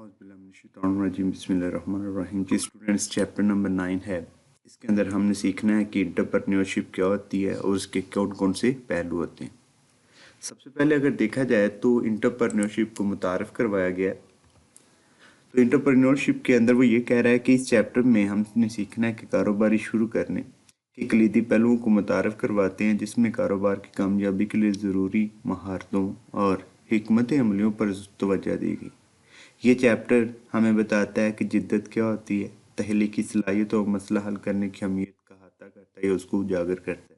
बिस्मिल्लाहिर्रहमानिर्रहीम। जी students, chapter number 9 है। इसके अंदर हमने सीखना है कि एंटरप्रेन्योरशिप क्या होती है और उसके कौन कौन से पहलू होते हैं। सबसे पहले अगर देखा जाए तो एंटरप्रेन्योरशिप को मुतारफ़ करवाया गया है। तो एंटरप्रेन्योरशिप के अंदर वो ये कह रहा है कि इस चैप्टर में हमने सीखना है कि कारोबारी शुरू करने के कलीदी पहलुओं को मुतारफ़ करवाते हैं, जिसमें कारोबार की कामयाबी के लिए ज़रूरी महारतों और हिकमत अमलियों पर तवज्जो दी गई। ये चैप्टर हमें बताता है कि जिद्दत क्या होती है, तहलीकी सलाहियत और मसला हल करने की अहमियत का अहाता करता है, उसको उजागर करता है।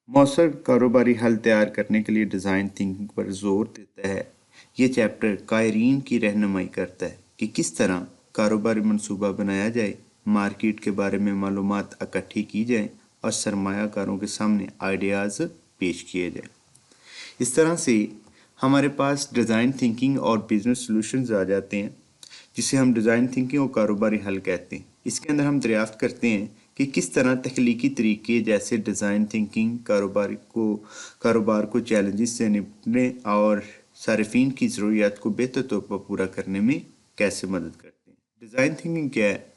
मौसर कारोबारी हल तैयार करने के लिए डिज़ाइन थिंकिंग पर जोर देता है। ये चैप्टर कायरीन की रहनुमाई करता है कि किस तरह कारोबारी मंसूबा बनाया जाए, मार्केट के बारे में मालूमात इकट्ठी की जाए और सरमायाकारों के सामने आइडियाज़ पेश किए जाए। इस तरह से हमारे पास डिज़ाइन थिंकिंग और बिजनेस सॉल्यूशंस आ जाते हैं, जिसे हम डिज़ाइन थिंकिंग और कारोबारी हल कहते हैं। इसके अंदर हम दरियाफ्त करते हैं कि किस तरह तख्लीकी तरीके जैसे डिज़ाइन थिंकिंग कारोबार को चैलेंजेस से निपटने और सार्फिन की ज़रूरियात को बेहतर तौर पर पूरा करने में कैसे मदद करते हैं। डिज़ाइन थिंकिंग क्या है?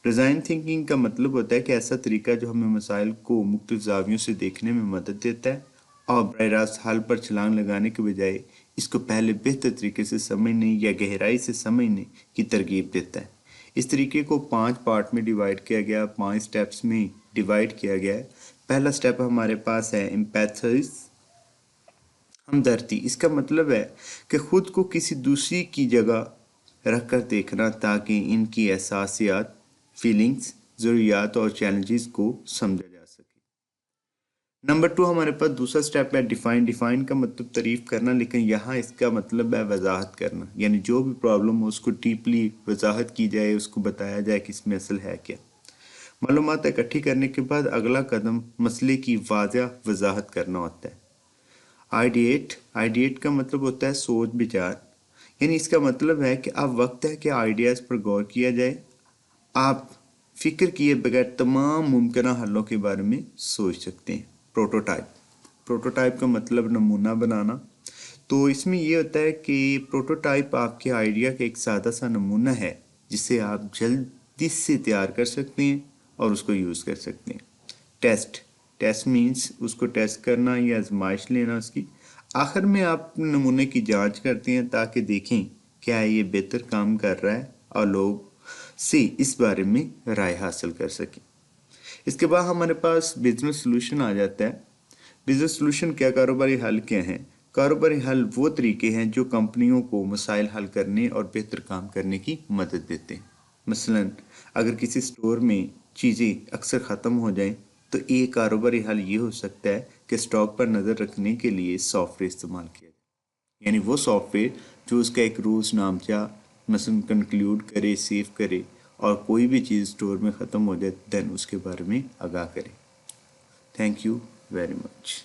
डिज़ाइन थिंकिंग का मतलब होता है कि ऐसा तरीका जो हमें मसाइल को मुख्तलिफ ज़ावियों से देखने में मदद देता है और बराह रास्त हल पर छलांग लगाने के बजाय इसको पहले बेहतर तरीके से समझने या गहराई से समझने की तरगीब देता है। इस तरीके को 5 पार्ट में डिवाइड किया गया, 5 स्टेप्स में डिवाइड किया गया है। पहला स्टेप हमारे पास है एम्पैथीज, हमदर्दी। इसका मतलब है कि खुद को किसी दूसरी की जगह रख कर देखना ताकि इनकी एहसासियात, फीलिंग्स, ज़रूरियात और चैलेंजेस को समझा जा सके। नंबर 2 हमारे पास दूसरा स्टेप है डिफाइन। डिफाइन का मतलब तारीफ करना, लेकिन यहाँ इसका मतलब है वजाहत करना, यानी जो भी प्रॉब्लम हो उसको डीपली वजाहत की जाए, उसको बताया जाए कि इसमें असल है क्या। मालूमात इकट्ठी करने के बाद अगला कदम मसले की वाज़ह वजाहत करना होता है। आइडिएट। आइडिएट का मतलब होता है सोच विचार, यानी इसका मतलब है कि अब वक्त है कि आइडियाज़ पर गौर किया जाए। आप फिक्र किए बगैर तमाम मुमकिन हलों के बारे में सोच सकते हैं। प्रोटोटाइप। प्रोटोटाइप का मतलब नमूना बनाना। तो इसमें ये होता है कि प्रोटोटाइप आपके आइडिया का एक सादा सा नमूना है जिसे आप जल्दी से तैयार कर सकते हैं और उसको यूज़ कर सकते हैं। टेस्ट। टेस्ट मीन्स उसको टेस्ट करना या आजमाइश लेना उसकी। आखिर में आप नमूने की जांच करते हैं ताकि देखें क्या ये बेहतर काम कर रहा है और लोग से इस बारे में राय हासिल कर सकें। इसके बाद हमारे पास बिजनेस सॉल्यूशन आ जाता है। बिजनेस सॉल्यूशन क्या, कारोबारी हल क्या हैं? कारोबारी हल वो तरीके हैं जो कंपनियों को मसाइल हल करने और बेहतर काम करने की मदद देते हैं। मसलन अगर किसी स्टोर में चीज़ें अक्सर ख़त्म हो जाएं तो एक कारोबारी हल ये हो सकता है कि स्टॉक पर नज़र रखने के लिए सॉफ्टवेयर इस्तेमाल किया जाए, यानी वो सॉफ्टवेयर जो उसका एक रूल्स नामचा मसलन कंक्लूड करे, सेव करे और कोई भी चीज़ स्टोर में ख़त्म हो जाए देन उसके बारे में आगाह करे। Thank you very much.